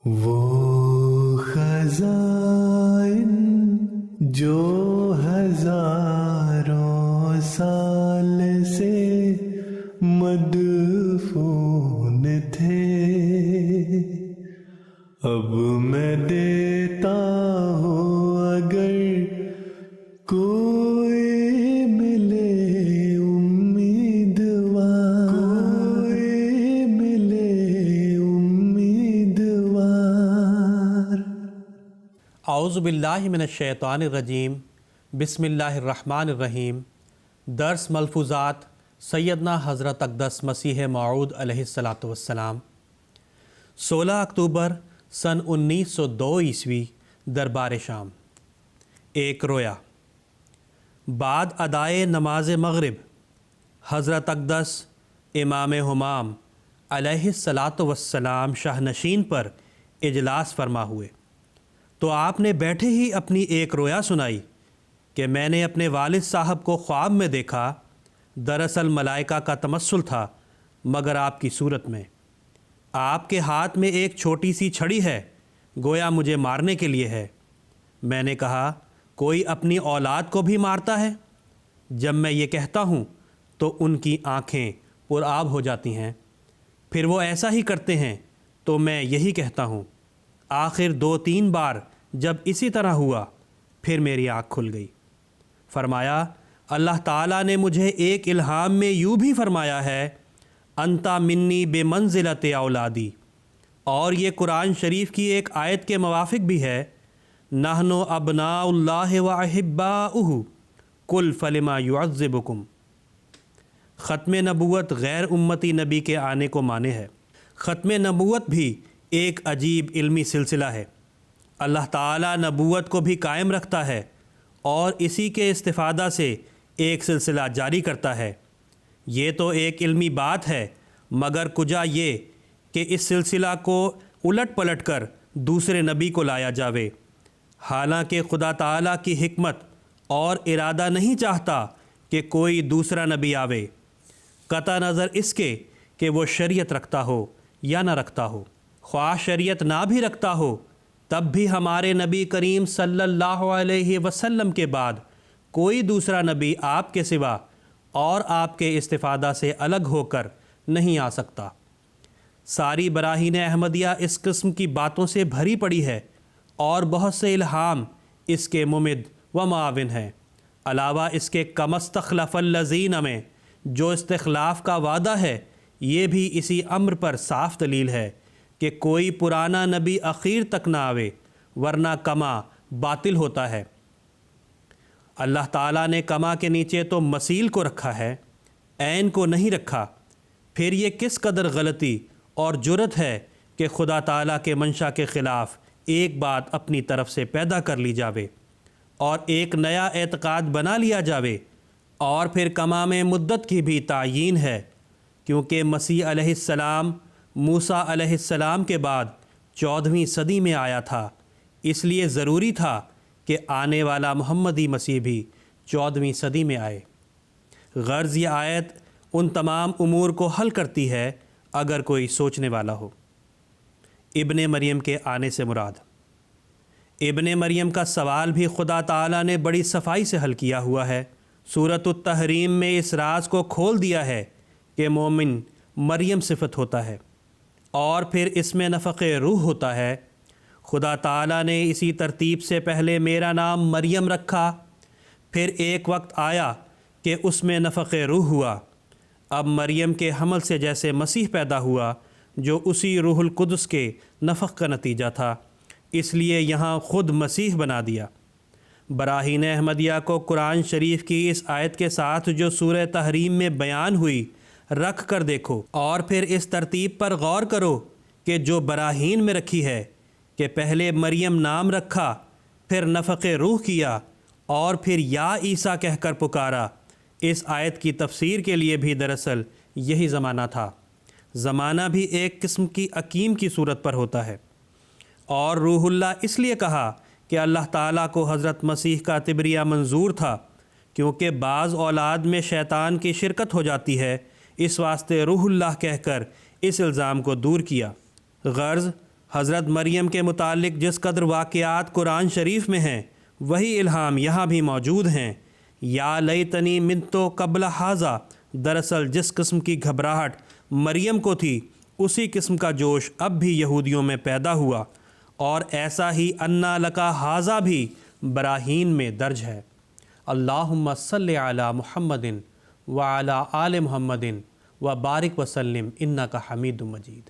وہ خزائن جو ہزاروں سال سے مدفون تھے، اب میں دیتا ہوں اگر کوئی ملے امیدوار، کوئی ملے امیدوار۔ اعوذ باللہ من الشیطان الرجیم، بسم اللہ الرحمن الرحیم۔ درس ملفوظات سیدنا حضرت اقدس مسیح موعود علیہ السلام۔ 16 اکتوبر سن 1902 عیسوی، دربار شام۔ ایک رویا۔ بعد ادائے نماز مغرب حضرت اقدس امام ہمام علیہ السلام شاہ نشین پر اجلاس فرما ہوئے تو آپ نے بیٹھے ہی اپنی ایک رویا سنائی کہ میں نے اپنے والد صاحب کو خواب میں دیکھا، دراصل ملائکہ کا تمثل تھا مگر آپ کی صورت میں۔ آپ کے ہاتھ میں ایک چھوٹی سی چھڑی ہے، گویا مجھے مارنے کے لیے ہے۔ میں نے کہا کوئی اپنی اولاد کو بھی مارتا ہے؟ جب میں یہ کہتا ہوں تو ان کی آنکھیں پرآب ہو جاتی ہیں، پھر وہ ایسا ہی کرتے ہیں تو میں یہی کہتا ہوں۔ آخر 2-3 بار جب اسی طرح ہوا پھر میری آنکھ کھل گئی۔ فرمایا اللہ تعالیٰ نے مجھے ایک الہام میں یوں بھی فرمایا ہے، انتا منی بے منزلت اولادی، اور یہ قرآن شریف کی ایک آیت کے موافق بھی ہے، نحن ابناء اللہ و احباؤہ قل فلما یعذبکم۔ ختم نبوت غیر امتی نبی کے آنے کو مانے ہے۔ ختم نبوت بھی ایک عجیب علمی سلسلہ ہے۔ اللہ تعالیٰ نبوت کو بھی قائم رکھتا ہے اور اسی کے استفادہ سے ایک سلسلہ جاری کرتا ہے۔ یہ تو ایک علمی بات ہے، مگر کجا یہ کہ اس سلسلہ کو الٹ پلٹ کر دوسرے نبی کو لایا جاوے، حالانکہ خدا تعالیٰ کی حکمت اور ارادہ نہیں چاہتا کہ کوئی دوسرا نبی آوے، قطع نظر اس کے کہ وہ شریعت رکھتا ہو یا نہ رکھتا ہو۔ خواہ شریعت نہ بھی رکھتا ہو تب بھی ہمارے نبی کریم صلی اللہ علیہ وسلم کے بعد کوئی دوسرا نبی آپ کے سوا اور آپ کے استفادہ سے الگ ہو کر نہیں آ سکتا۔ ساری براہین احمدیہ اس قسم کی باتوں سے بھری پڑی ہے اور بہت سے الہام اس کے ممد و معاون ہیں۔ علاوہ اس کے کما استخلف الذین میں جو استخلاف کا وعدہ ہے، یہ بھی اسی امر پر صاف دلیل ہے کہ کوئی پرانا نبی اخیر تک نہ آوے، ورنہ کما باطل ہوتا ہے۔ اللہ تعالیٰ نے کما کے نیچے تو مسیل کو رکھا ہے، عین کو نہیں رکھا۔ پھر یہ کس قدر غلطی اور جرت ہے کہ خدا تعالیٰ کے منشا کے خلاف ایک بات اپنی طرف سے پیدا کر لی جاوے اور ایک نیا اعتقاد بنا لیا جاوے، اور پھر کما میں مدت کی بھی تعیین ہے، کیونکہ مسیح علیہ السلام موسیٰ علیہ السلام کے بعد 14ویں صدی میں آیا تھا، اس لیے ضروری تھا کہ آنے والا محمدی مسیح بھی 14ویں صدی میں آئے۔ غرض یہ آیت ان تمام امور کو حل کرتی ہے اگر کوئی سوچنے والا ہو۔ ابن مریم کے آنے سے مراد ابن مریم کا سوال بھی خدا تعالیٰ نے بڑی صفائی سے حل کیا ہوا ہے۔ سورۃ التحریم میں اس راز کو کھول دیا ہے کہ مومن مریم صفت ہوتا ہے اور پھر اس میں نفخ روح ہوتا ہے۔ خدا تعالیٰ نے اسی ترتیب سے پہلے میرا نام مریم رکھا، پھر ایک وقت آیا کہ اس میں نفخ روح ہوا۔ اب مریم کے حمل سے جیسے مسیح پیدا ہوا جو اسی روح القدس کے نفخ کا نتیجہ تھا، اس لیے یہاں خود مسیح بنا دیا۔ براہین احمدیہ کو قرآن شریف کی اس آیت کے ساتھ جو سورہ تحریم میں بیان ہوئی رکھ کر دیکھو، اور پھر اس ترتیب پر غور کرو کہ جو براہین میں رکھی ہے کہ پہلے مریم نام رکھا، پھر نفخ روح کیا اور پھر یا عیسیٰ کہہ کر پکارا۔ اس آیت کی تفسیر کے لیے بھی دراصل یہی زمانہ تھا۔ زمانہ بھی ایک قسم کی عقیم کی صورت پر ہوتا ہے۔ اور روح اللہ اس لیے کہا کہ اللہ تعالیٰ کو حضرت مسیح کا تبریہ منظور تھا، کیونکہ بعض اولاد میں شیطان کی شرکت ہو جاتی ہے، اس واسطے روح اللہ کہہ کر اس الزام کو دور کیا۔ غرض حضرت مریم کے متعلق جس قدر واقعات قرآن شریف میں ہیں وہی الہام یہاں بھی موجود ہیں۔ یا لیتنی منتو قبل ھذا، دراصل جس قسم کی گھبراہٹ مریم کو تھی اسی قسم کا جوش اب بھی یہودیوں میں پیدا ہوا، اور ایسا ہی انا لکا ھذا بھی براہین میں درج ہے۔ اللہم صلی علی محمد وعلی آل محمد وبارک وسلم انک حمید مجید۔